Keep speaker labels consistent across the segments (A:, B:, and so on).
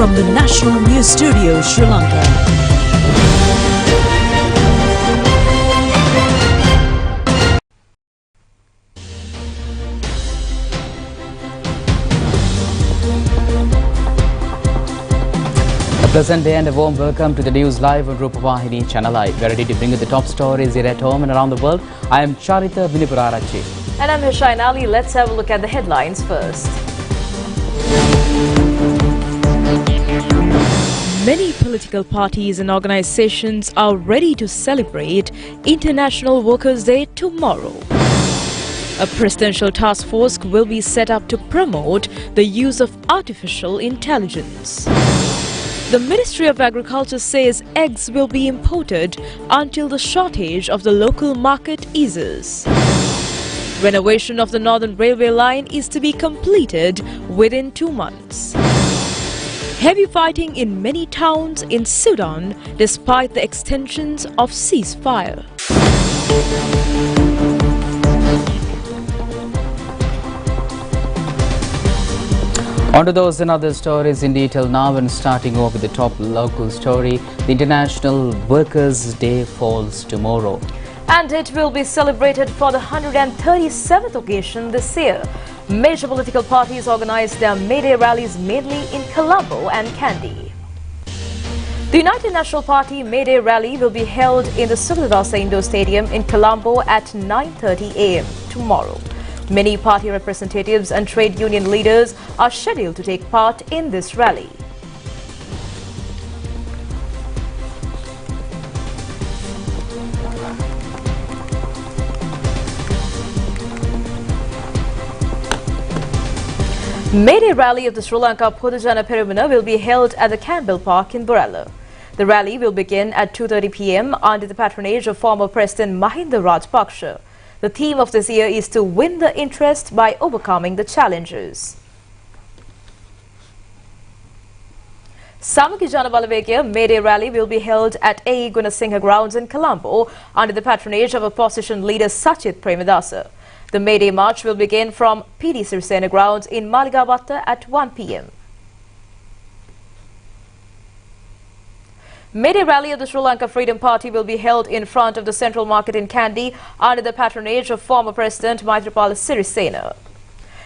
A: from the National News Studio, Sri Lanka.
B: A pleasant day and a warm welcome to the news live on Rupavahini ChannelEye. We are ready to bring you the top stories here at home and around the world. I am Charita Vinipurarachi.
C: And I'm Hushain Ali. Let's have a look at the headlines first.
D: Many political parties and organizations are ready to celebrate International Workers' Day tomorrow. A presidential task force will be set up to promote the use of artificial intelligence. The Ministry of Agriculture says eggs will be imported until the shortage of the local market eases. Renovation of the Northern Railway line is to be completed within 2 months. Heavy fighting in many towns in Sudan despite the extensions of ceasefire.
B: On to those and other stories in detail now, and starting off with the top local story. The International Workers' Day falls tomorrow.
C: And it will be celebrated for the 137th occasion this year. Major political parties organized their May Day rallies mainly in Colombo and Kandy. The United National Party May Day rally will be held in the Sukadasa Indoor Stadium in Colombo at 9:30 a.m. tomorrow. Many party representatives and trade union leaders are scheduled to take part in this rally. May Day rally of the Sri Lanka Podujana Peramuna will be held at the Campbell Park in Borella. The rally will begin at 2:30 p.m. under the patronage of former President Mahinda Rajapaksa. The theme of this year is to win the interest by overcoming the challenges. Samaki Jana Balavekya May Day rally will be held at A. Gunasinghe grounds in Colombo under the patronage of opposition leader Sachit Premadasa. The May Day march will begin from PD Sirisena grounds in Maligawatta at 1 p.m. May Day rally of the Sri Lanka Freedom Party will be held in front of the Central Market in Kandy under the patronage of former President Maithripala Sirisena.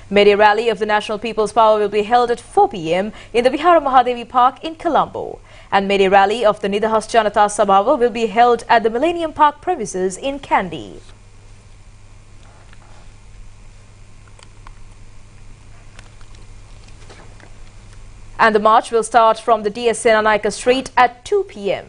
C: May Day rally of the National People's Power will be held at 4 p.m. in the Vihara Mahadevi Park in Colombo. And May Day rally of the Nidahas Janata Sabhava will be held at the Millennium Park premises in Kandy. And the march will start from the D.S. Senanaika Street at 2 p.m.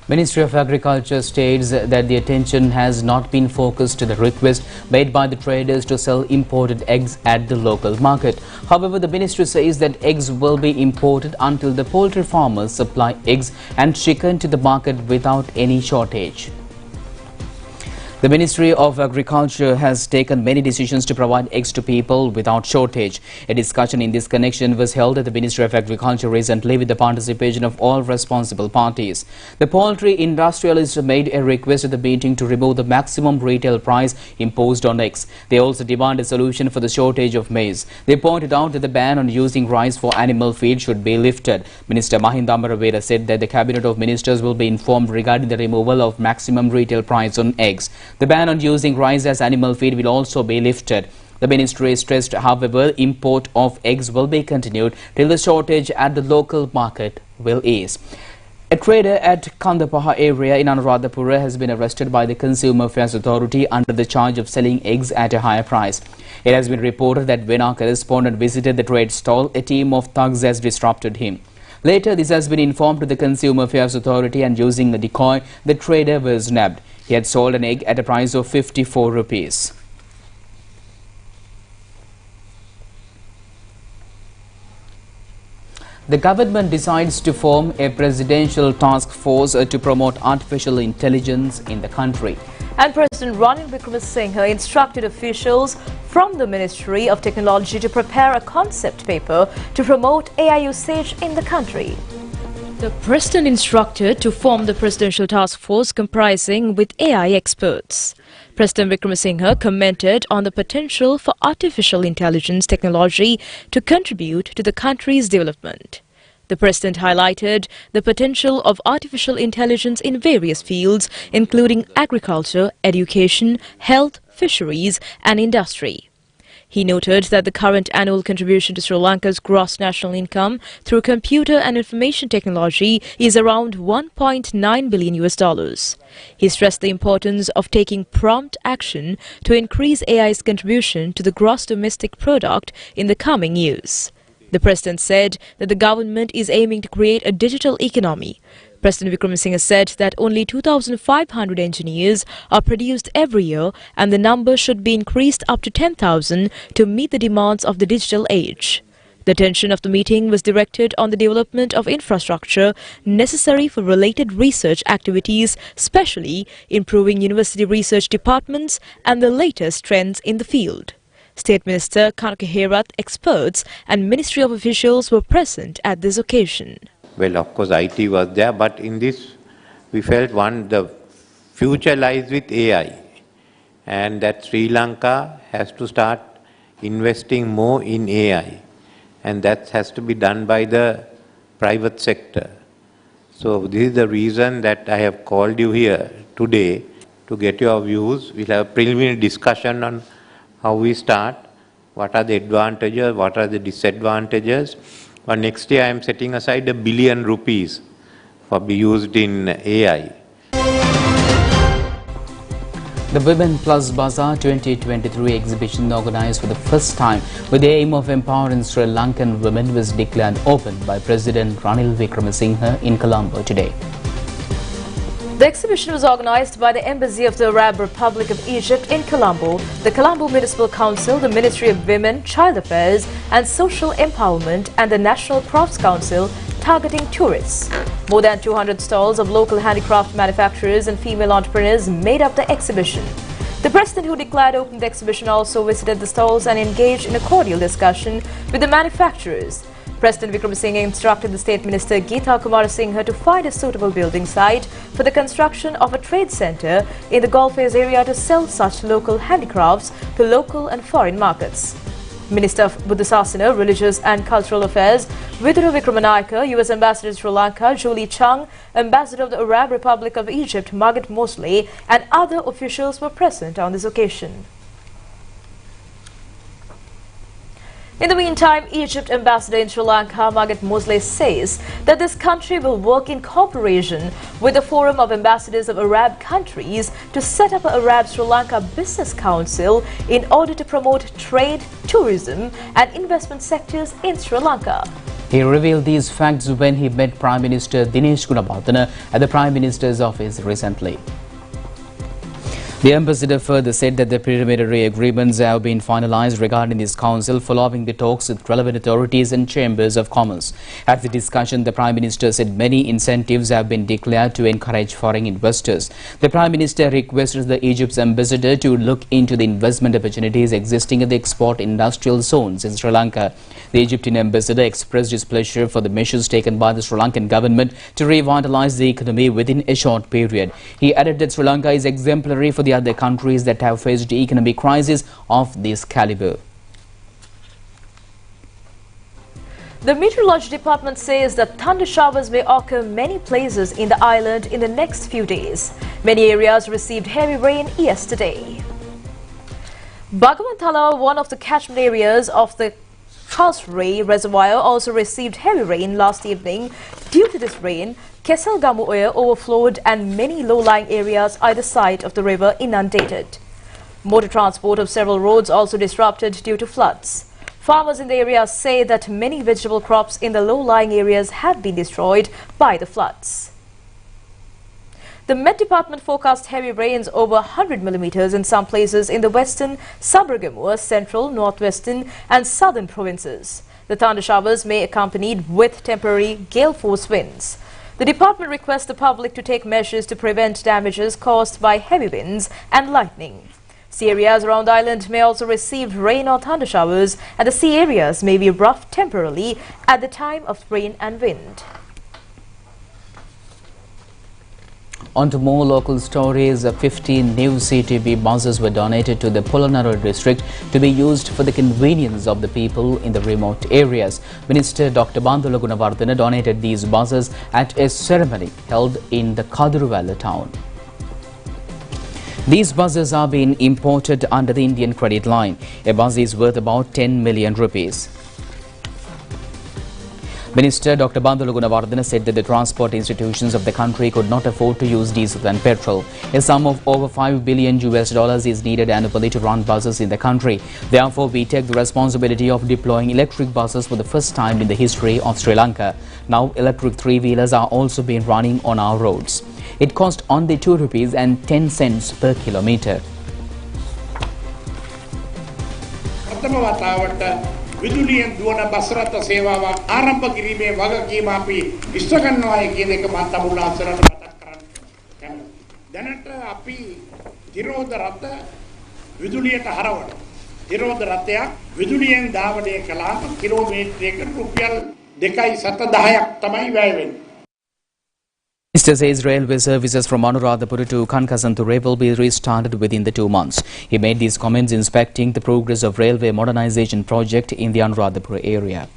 B: Ministry of Agriculture states that the attention has not been focused to the request made by the traders to sell imported eggs at the local market. However, the ministry says that eggs will be imported until the poultry farmers supply eggs and chicken to the market without any shortage. The Ministry of Agriculture has taken many decisions to provide eggs to people without shortage. A discussion in this connection was held at the Ministry of Agriculture recently with the participation of all responsible parties. The poultry industrialists made a request at the meeting to remove the maximum retail price imposed on eggs. They also demand a solution for the shortage of maize. They pointed out that the ban on using rice for animal feed should be lifted. Minister Mahinda Amaravera said that the Cabinet of Ministers will be informed regarding the removal of maximum retail price on eggs. The ban on using rice as animal feed will also be lifted. The ministry stressed, however, import of eggs will be continued till the shortage at the local market will ease. A trader at Kandapaha area in Anuradhapura has been arrested by the Consumer Affairs Authority under the charge of selling eggs at a higher price. It has been reported that when our correspondent visited the trade stall, a team of thugs has disrupted him. Later, this has been informed to the Consumer Affairs Authority, and using a decoy, the trader was nabbed. He had sold an egg at a price of 54 rupees. The government decides to form a presidential task force to promote artificial intelligence in the country.
C: And President Ranil Wickremesinghe instructed officials from the Ministry of Technology to prepare a concept paper to promote AI usage in the country.
D: The President instructed to form the Presidential Task Force comprising with AI experts. President Wickremesinghe commented on the potential for artificial intelligence technology to contribute to the country's development. The President highlighted the potential of artificial intelligence in various fields, including agriculture, education, health, fisheries and industry. He noted that the current annual contribution to Sri Lanka's gross national income through computer and information technology is around $1.9 billion. He stressed the importance of taking prompt action to increase AI's contribution to the gross domestic product in the coming years. The President said that the government is aiming to create a digital economy. President Wickremesinghe said that only 2,500 engineers are produced every year and the number should be increased up to 10,000 to meet the demands of the digital age. The attention of the meeting was directed on the development of infrastructure necessary for related research activities, especially improving university research departments and the latest trends in the field. State Minister Kanaka Herath, experts and Ministry of officials were present at this occasion.
E: Well, of course, IT was there, but in this, we felt the future lies with AI, and that Sri Lanka has to start investing more in AI, and that has to be done by the private sector. So this is the reason that I have called you here today to get your views. We'll have a preliminary discussion on how we start, what are the advantages, what are the disadvantages. But next year I am setting aside ₹1 billion for be used in AI.
B: The Women Plus Bazaar 2023 exhibition organized for the first time with the aim of empowering Sri Lankan women was declared open by President Ranil Wickremesinghe in Colombo today.
C: The exhibition was organized by the Embassy of the Arab Republic of Egypt in Colombo, the Colombo Municipal Council, the Ministry of Women, Child Affairs and Social Empowerment and the National Crafts Council, targeting tourists. More than 200 stalls of local handicraft manufacturers and female entrepreneurs made up the exhibition. The President, who declared open the exhibition, also visited the stalls and engaged in a cordial discussion with the manufacturers. President Wickremesinghe instructed the State Minister Geeta Kumarasinghe to find a suitable building site for the construction of a trade centre in the Golfers area to sell such local handicrafts to local and foreign markets. Minister of Buddhasasana, Religious and Cultural Affairs, Vidura Vikramanayake, U.S. Ambassador to Sri Lanka, Julie Chung, Ambassador of the Arab Republic of Egypt, Margaret Mosley, and other officials were present on this occasion. In the meantime, Egypt Ambassador in Sri Lanka, Margaret Mosley, says that this country will work in cooperation with the Forum of Ambassadors of Arab Countries to set up an Arab Sri Lanka Business Council in order to promote trade, tourism and investment sectors in Sri Lanka.
B: He revealed these facts when he met Prime Minister Dinesh Gunawardena at the Prime Minister's office recently. The ambassador further said that the preliminary agreements have been finalized regarding this council following the talks with relevant authorities and chambers of commerce. At the discussion, the Prime Minister said many incentives have been declared to encourage foreign investors. The Prime Minister requested the Egypt's ambassador to look into the investment opportunities existing in the export industrial zones in Sri Lanka. The Egyptian ambassador expressed his pleasure for the measures taken by the Sri Lankan government to revitalize the economy within a short period. He added that Sri Lanka is exemplary for the other countries that have faced economic crisis of this caliber.
C: The Meteorology Department says that thunder showers may occur many places in the island in the next few days. Many areas received heavy rain yesterday. Bagawantala, one of the catchment areas of the Karlsruhe Reservoir, also received heavy rain last evening. Due to this rain, Kesalgamu Oya overflowed and many low-lying areas either side of the river inundated. Motor transport of several roads also disrupted due to floods. Farmers in the area say that many vegetable crops in the low-lying areas have been destroyed by the floods. The Met Department forecast heavy rains over 100 millimeters in some places in the western, Sabaragamuwa, central, northwestern and southern provinces. The thunder showers may be accompanied with temporary gale force winds. The department requests the public to take measures to prevent damages caused by heavy winds and lightning. Sea areas around the island may also receive rain or thunder showers, and the sea areas may be rough temporarily at the time of rain and wind.
B: On to more local stories, 15 new CTB buses were donated to the Polonnaru district to be used for the convenience of the people in the remote areas. Minister Dr. Bandula Gunawardena donated these buses at a ceremony held in the Kaduruvalla town. These buses are being imported under the Indian credit line. A bus is worth about 10 million rupees. Minister Dr. Bandula Gunawardena said that the transport institutions of the country could not afford to use diesel and petrol. A sum of over $5 billion is needed annually to run buses in the country. Therefore, we take the responsibility of deploying electric buses for the first time in the history of Sri Lanka. Now, electric three-wheelers are also being running on our roads. It cost only ₹2.10 per kilometre.
F: විදුලියෙන් දුවන bus රථ සේවාවක් ආරම්භ කිරීමේ වගකීම අපි ඉෂ්ට ගන්නවායි කියන එක මම තමුන්ලාසරට මතක් කරන්න. දැනට අපි තිරෝධ රථ විදුලියට හරවන තිරෝධ රථයක් විදුලියෙන් ධාවනය කළාම කිලෝමීටරයකට රුපියල් 2.10ක් තමයි වැය වෙන්නේ.
B: Minister says railway services from Anuradhapura to Kankasanture will be restarted within the 2 months. He made these comments inspecting the progress of railway modernization project in the Anuradhapura area.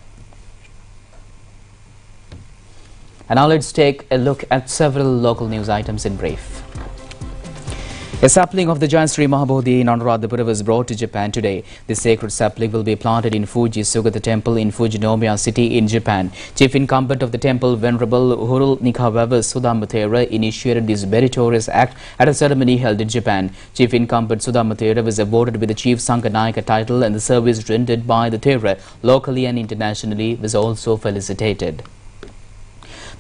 B: And now let's take a look at several local news items in brief. A sapling of the giant Sri Mahabodhi in Anuradhapura was brought to Japan today. The sacred sapling will be planted in Fuji Sugata Temple in Fujinomiya City in Japan. Chief incumbent of the temple, Venerable Hurul Nikawava Sudamathera, initiated this meritorious act at a ceremony held in Japan. Chief incumbent Sudamathera was awarded with the Chief Sankanayaka title, and the service rendered by the Thera locally and internationally was also felicitated.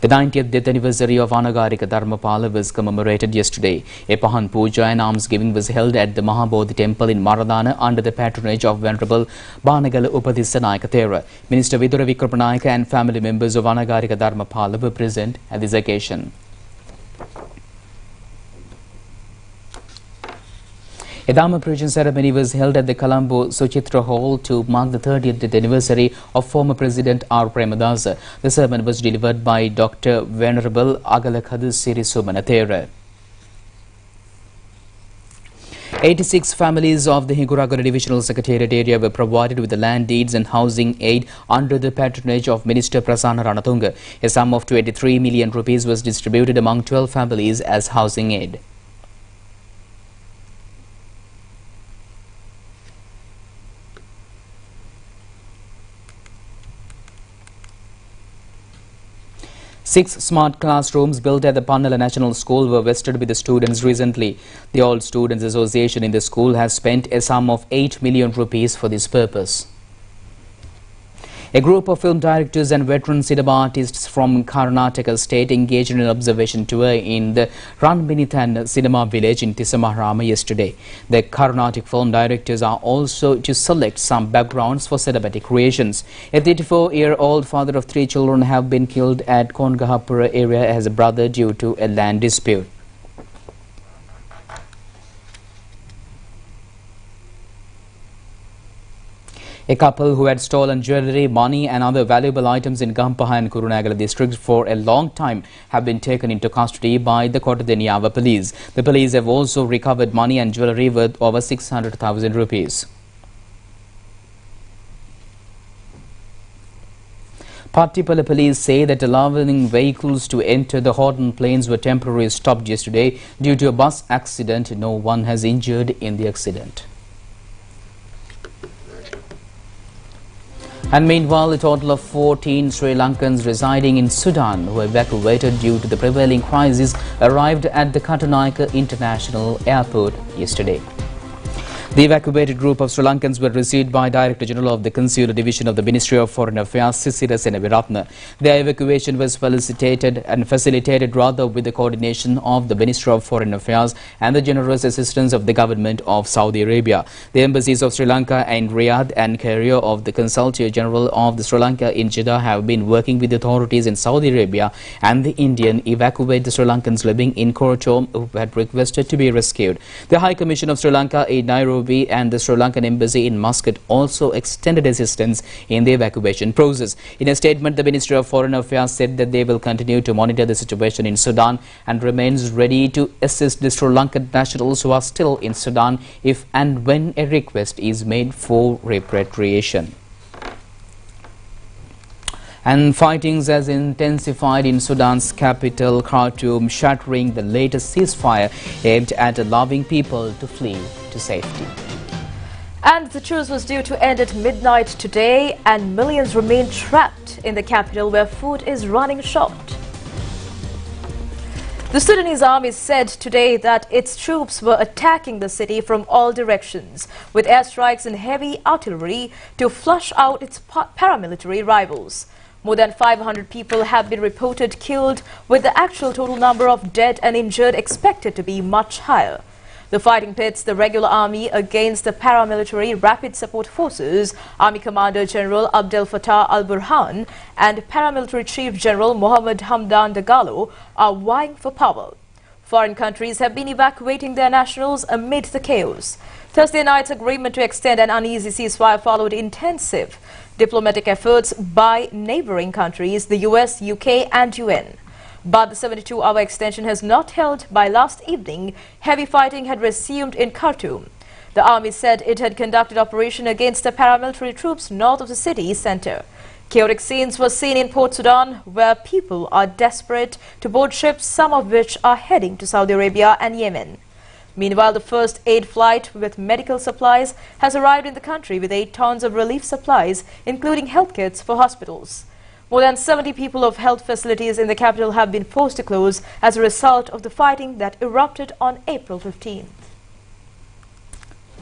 B: The 90th death anniversary of Anagarika Dharmapala was commemorated yesterday. A Pahan Puja and almsgiving was held at the Mahabodhi temple in Maradana under the patronage of Venerable Banagala Upadhissanayaka Thera. Minister Vidura Vikramanayaka and family members of Anagarika Dharmapala were present at this occasion. A Dharma preaching ceremony was held at the Colombo Suchitra Hall to mark the 30th anniversary of former President R. Premadasa. The sermon was delivered by Dr. Venerable Agalakhadu Sirisumanathera. 86 families of the Higuragara Divisional Secretariat area were provided with the land deeds and housing aid under the patronage of Minister Prasanna Ranatunga. A sum of 23 million rupees was distributed among 12 families as housing aid. Six smart classrooms built at the Pannala National School were vested with the students recently. The All Students Association in the school has spent a sum of 8 million rupees for this purpose. A group of film directors and veteran cinema artists from Karnataka state engaged in an observation tour in the Ranminithan cinema village in Tisamaharama yesterday. The Carnatic film directors are also to select some backgrounds for cinematic creations. A 34-year-old father of 3 children have been killed at Kongahapura area as a brother due to a land dispute. A couple who had stolen jewellery, money and other valuable items in Gampaha and Kurunegala districts for a long time have been taken into custody by the Kottadeniyava police. The police have also recovered money and jewellery worth over 600,000 rupees. Pattipala police say that allowing vehicles to enter the Horton Plains were temporarily stopped yesterday due to a bus accident. No one has injured in the accident. And meanwhile, a total of 14 Sri Lankans residing in Sudan who evacuated due to the prevailing crisis arrived at the Katunayake International Airport yesterday. The evacuated group of Sri Lankans were received by Director General of the Consular Division of the Ministry of Foreign Affairs, Sisira Senaviratna. Their evacuation was facilitated with the coordination of the Ministry of Foreign Affairs and the generous assistance of the government of Saudi Arabia. The embassies of Sri Lanka and Riyadh and Cairo of the Consulate General of the Sri Lanka in Jeddah have been working with the authorities in Saudi Arabia and the Indian evacuate the Sri Lankans living in Korochom who had requested to be rescued. The High Commission of Sri Lanka in Nairobi Nairobi and the Sri Lankan embassy in Muscat also extended assistance in the evacuation process. In a statement, the Ministry of Foreign Affairs said that they will continue to monitor the situation in Sudan and remains ready to assist the Sri Lankan nationals who are still in Sudan if and when a request is made for repatriation. And fightings has intensified in Sudan's capital, Khartoum, shattering the latest ceasefire aimed at allowing people to flee to safety.
C: And the truce was due to end at midnight today, and millions remain trapped in the capital where food is running short. The Sudanese army said today that its troops were attacking the city from all directions with airstrikes and heavy artillery to flush out its paramilitary rivals. More than 500 people have been reported killed, with the actual total number of dead and injured expected to be much higher. The fighting pits the regular army against the paramilitary Rapid Support Forces, Army Commander General Abdel Fattah al-Burhan and Paramilitary Chief General Mohammed Hamdan Dagalo are vying for power. Foreign countries have been evacuating their nationals amid the chaos. Thursday night's agreement to extend an uneasy ceasefire followed intensive diplomatic efforts by neighboring countries, the US, UK and UN. But the 72-hour extension has not held. By last evening, heavy fighting had resumed in Khartoum. The army said it had conducted operation against the paramilitary troops north of the city centre. Chaotic scenes were seen in Port Sudan, where people are desperate to board ships, some of which are heading to Saudi Arabia and Yemen. Meanwhile, the first aid flight with medical supplies has arrived in the country with 8 tons of relief supplies, including health kits for hospitals. More than 70 people of health facilities in the capital have been forced to close as a result of the fighting that erupted on April 15th.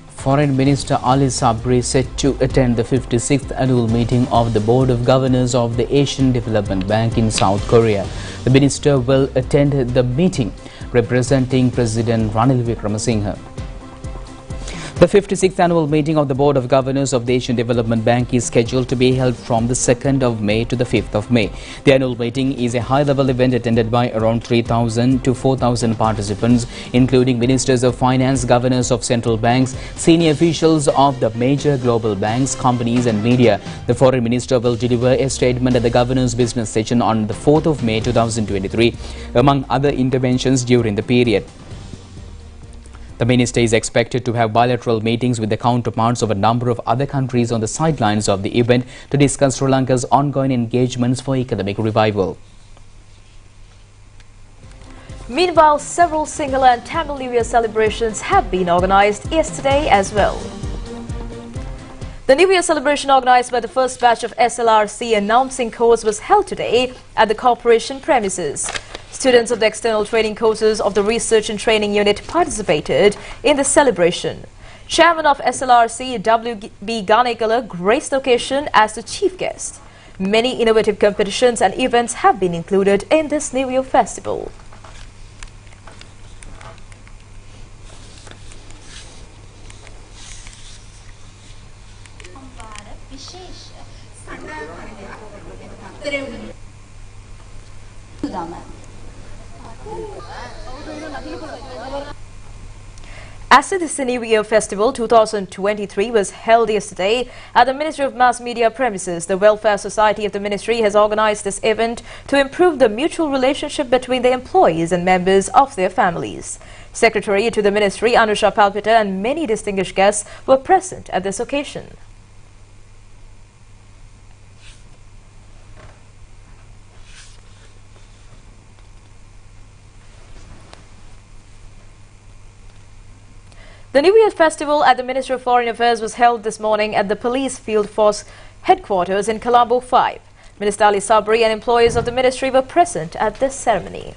B: Foreign Minister Ali Sabri set to attend the 56th annual meeting of the Board of Governors of the Asian Development Bank in South Korea. The minister will attend the meeting representing President Ranil Wickremesinghe. The 56th annual meeting of the Board of Governors of the Asian Development Bank is scheduled to be held from the 2nd of May to the 5th of May. The annual meeting is a high-level event attended by around 3,000 to 4,000 participants, including ministers of finance, governors of central banks, senior officials of the major global banks, companies and media. The foreign minister will deliver a statement at the governors' business session on the 4th of May 2023, among other interventions during the period. The minister is expected to have bilateral meetings with the counterparts of a number of other countries on the sidelines of the event to discuss Sri Lanka's ongoing engagements for economic revival.
C: Meanwhile, several Sinhala and Tamil New Year celebrations have been organized yesterday as well. The New Year celebration organized by the first batch of SLRC announcing course was held today at the corporation premises. Students of the external training courses of the Research and Training Unit participated in the celebration. Chairman of SLRC, W.B. Ganekala, graced the occasion as the chief guest. Many innovative competitions and events have been included in this New Year festival. As the New Year Festival 2023 was held yesterday at the Ministry of Mass Media premises, the Welfare Society of the Ministry has organized this event to improve the mutual relationship between the employees and members of their families. Secretary to the Ministry, Anusha Palpita, and many distinguished guests were present at this occasion. The New Year Festival at the Ministry of Foreign Affairs was held this morning at the Police Field Force headquarters in Colombo 5. Minister Ali Sabri and employees of the ministry were present at this ceremony.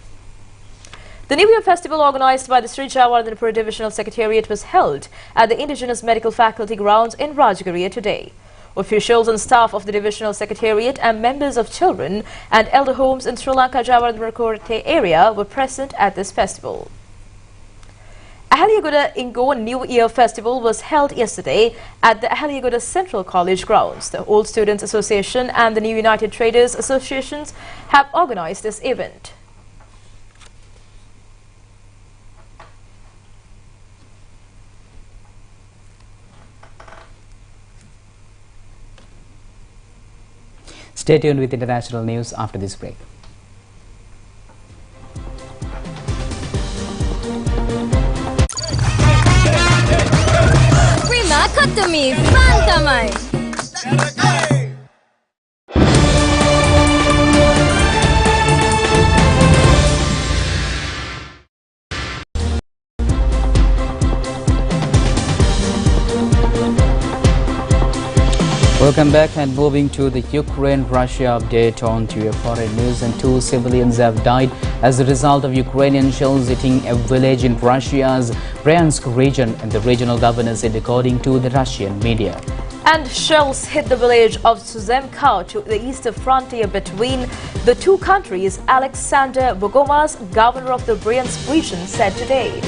C: The New Year Festival organized by the Sri Jawaharlandapura Divisional Secretariat was held at the Indigenous Medical Faculty grounds in Rajagiriya today. Officials and staff of the Divisional Secretariat and members of children and elder homes in Sri Lanka Jawaharlandapura area were present at this festival. Ahaliagoda Ingo New Year Festival was held yesterday at the Ahaliagoda Central College grounds. The Old Students Association and the New United Traders Associations have organized this event.
B: Stay tuned with international news after this break.
G: Prima, cut to me, pantomime.
B: Welcome back, and moving to the Ukraine-Russia update on to your foreign news. And 2 civilians have died as a result of Ukrainian shells hitting a village in Russia's Bryansk region, and the regional governor said, according to the Russian media.
C: And shells hit the village of Suzemka to the eastern frontier between the two countries, Alexander Bogomas, governor of the Bryansk region, said today.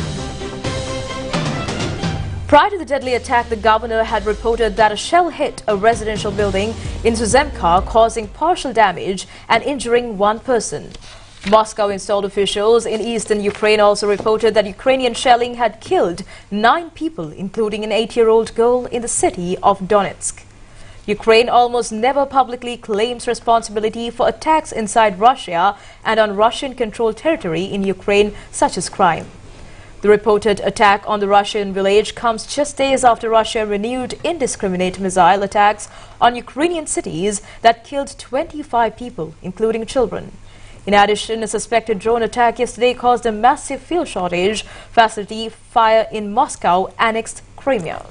C: Prior to the deadly attack, the governor had reported that a shell hit a residential building in Suzemka, causing partial damage and injuring 1 person. Moscow-installed officials in eastern Ukraine also reported that Ukrainian shelling had killed 9 people, including an 8-year-old girl in the city of Donetsk. Ukraine almost never publicly claims responsibility for attacks inside Russia and on Russian-controlled territory in Ukraine, such as Crimea. The reported attack on the Russian village comes just days after Russia renewed indiscriminate missile attacks on Ukrainian cities that killed 25 people, including children. In addition, a suspected drone attack yesterday caused a massive fuel shortage facility fire in Moscow-annexed Crimea.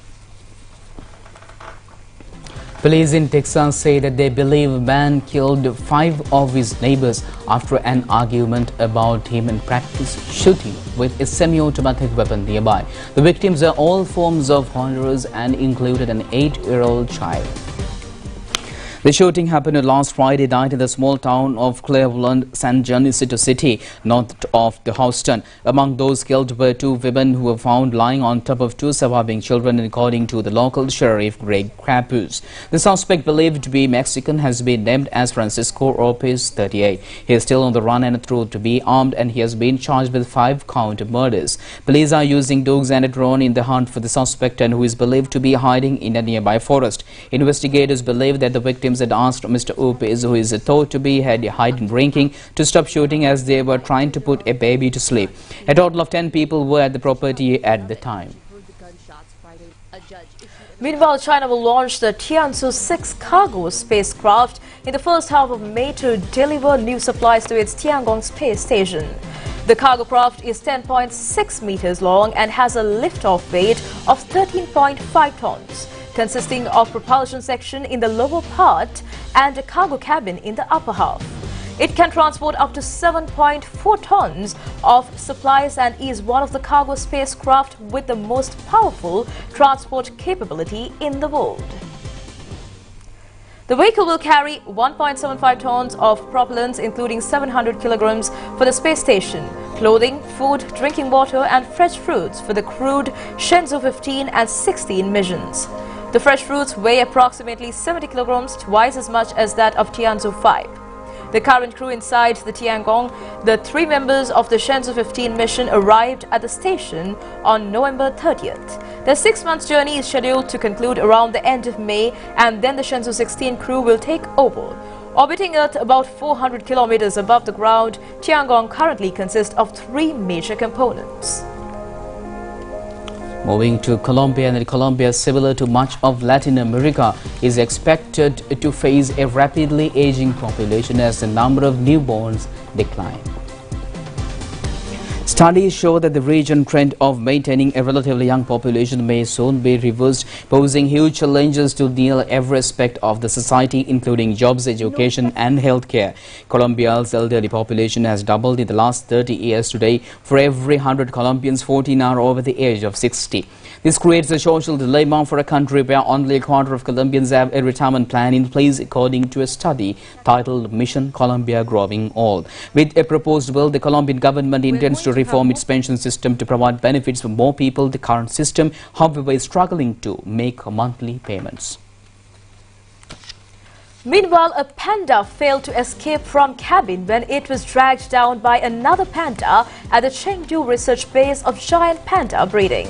B: Police in Texas say that they believe a man killed 5 of his neighbors after an argument about him and practiced shooting with a semi-automatic weapon nearby. The victims are all forms of horrors and included an 8-year-old child. The shooting happened last Friday night in the small town of Cleveland, San Jacinto City, north of the Houston. Among those killed were 2 women who were found lying on top of 2 surviving children, according to the local sheriff, Greg Crapus. The suspect, believed to be Mexican, has been named as Francisco Lopez, 38. He is still on the run and thought to be armed, and he has been charged with 5-count murders. Police are using dogs and a drone in the hunt for the suspect, and who is believed to be hiding in a nearby forest. Investigators believe that the victims had asked Mr. Lopez, who is thought to be hiding drinking, to stop shooting as they were trying to put a baby to sleep. A total of 10 people were at the property at the time.
C: Meanwhile, China will launch the Tianzhou 6 cargo spacecraft in the first half of May to deliver new supplies to its Tiangong space station. The cargo craft is 10.6 meters long and has a liftoff weight of 13.5 tons. Consisting of propulsion section in the lower part and a cargo cabin in the upper half. It can transport up to 7.4 tons of supplies and is one of the cargo spacecraft with the most powerful transport capability in the world. The vehicle will carry 1.75 tons of propellants, including 700 kilograms for the space station, clothing, food, drinking water and fresh fruits for the crewed Shenzhou 15 and 16 missions. The fresh fruits weigh approximately 70 kilograms, twice as much as that of Tianzhou 5. The current crew inside the Tiangong, the 3 members of the Shenzhou 15 mission, arrived at the station on November 30th. Their 6-month journey is scheduled to conclude around the end of May, and then the Shenzhou 16 crew will take over. Orbiting Earth about 400 kilometers above the ground, Tiangong currently consists of 3 major components.
B: Moving to Colombia, and Colombia, similar to much of Latin America, is expected to face a rapidly aging population as the number of newborns decline. Studies show that the region trend of maintaining a relatively young population may soon be reversed, posing huge challenges to nearly every aspect of the society, including jobs, education and healthcare. Colombia's elderly population has doubled in the last 30 years. Today, for every 100 Colombians, 14 are over the age of 60. This creates a social dilemma for a country where only a quarter of Colombians have a retirement plan in place, according to a study titled Mission Colombia Growing Old. With a proposed bill, the Colombian government intends to reform its pension system to provide benefits for more people. The current system, however, is struggling to make monthly payments.
C: Meanwhile, a panda failed to escape from cabin when it was dragged down by another panda at the Chengdu research base of giant panda breeding.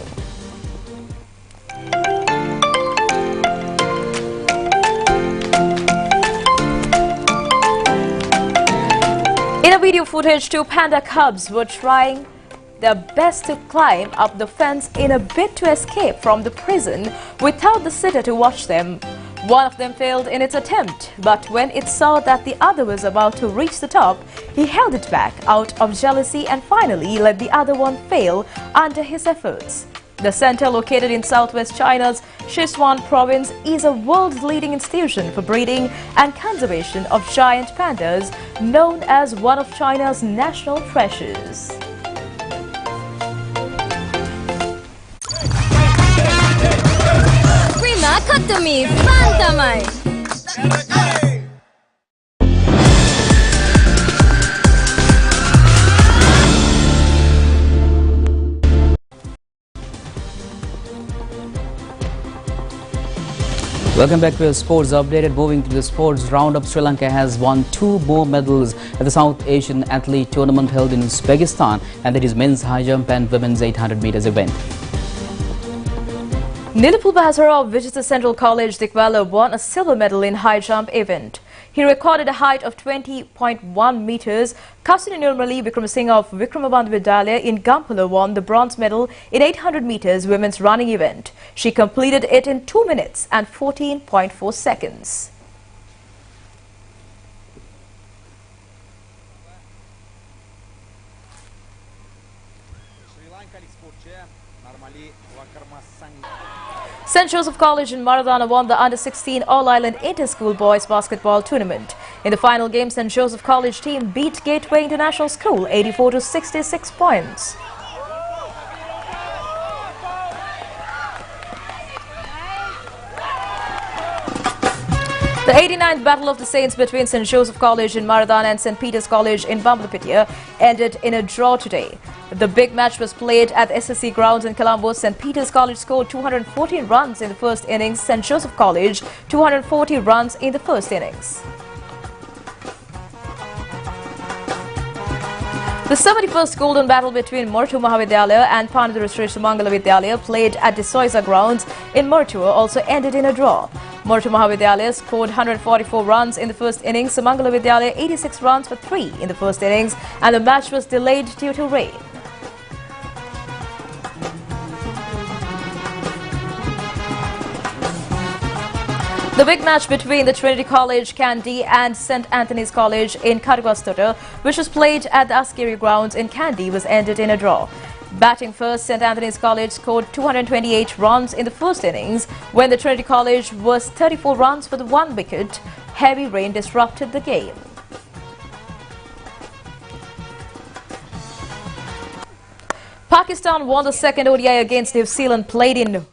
C: video footage, two panda cubs were trying their best to climb up the fence in a bid to escape from the prison without the sitter to watch them. One of them failed in its attempt, but when it saw that the other was about to reach the top, he held it back out of jealousy and finally let the other one fail under his efforts. The center, located in southwest China's Sichuan province, is a world's leading institution for breeding and conservation of giant pandas, known as one of China's national treasures.
G: Prima, cut to me, pantomime.
B: Welcome back to a sports update. Moving to the sports roundup, Sri Lanka has won 2 more medals at the South Asian Athlete Tournament held in Uzbekistan, and that is men's high jump and women's 800 meters event.
C: Nilipul Bahasara of Vijayata Central College, Dikwala, won a silver medal in high jump event. He recorded a height of 20.1 meters. Kasuni Nirmali Vikramasinghe of Vikramabandhu Vidyalaya in Gampala won the bronze medal in 800 meters women's running event. She completed it in 2 minutes and 14.4 seconds. St. Joseph College in Maradana won the Under-16 All-Island Inter-School Boys Basketball Tournament. In the final game, St. Joseph College team beat Gateway International School 84 to 66 points. The 89th Battle of the Saints between St. Joseph College in Maradana and St. Peter's College in Bambalapitiya ended in a draw today. The big match was played at SSC grounds in Colombo. St. Peter's College scored 214 runs in the first innings. St. Joseph College 240 runs in the first innings. The 71st Golden Battle between Mortu Mahavidyalaya and Panadura Sri Sumangala Vidyalaya, played at Desoisa grounds in Mortua, also ended in a draw. Mortu Mahavidyalaya scored 144 runs in the first innings, Sumangala Vidyalaya 86 runs for 3 in the first innings, and the match was delayed due to rain. The big match between the Trinity College, Kandy and St. Anthony's College in Karagastota, which was played at the Askeri grounds in Kandy, was ended in a draw. Batting first, St. Anthony's College scored 228 runs in the first innings, when the Trinity College was 34 runs for the 1 wicket. Heavy rain disrupted the game. Pakistan won the second ODI against New Zealand, played in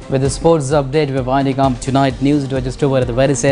B: With the sports update, we're winding up tonight news. Do just over at the very same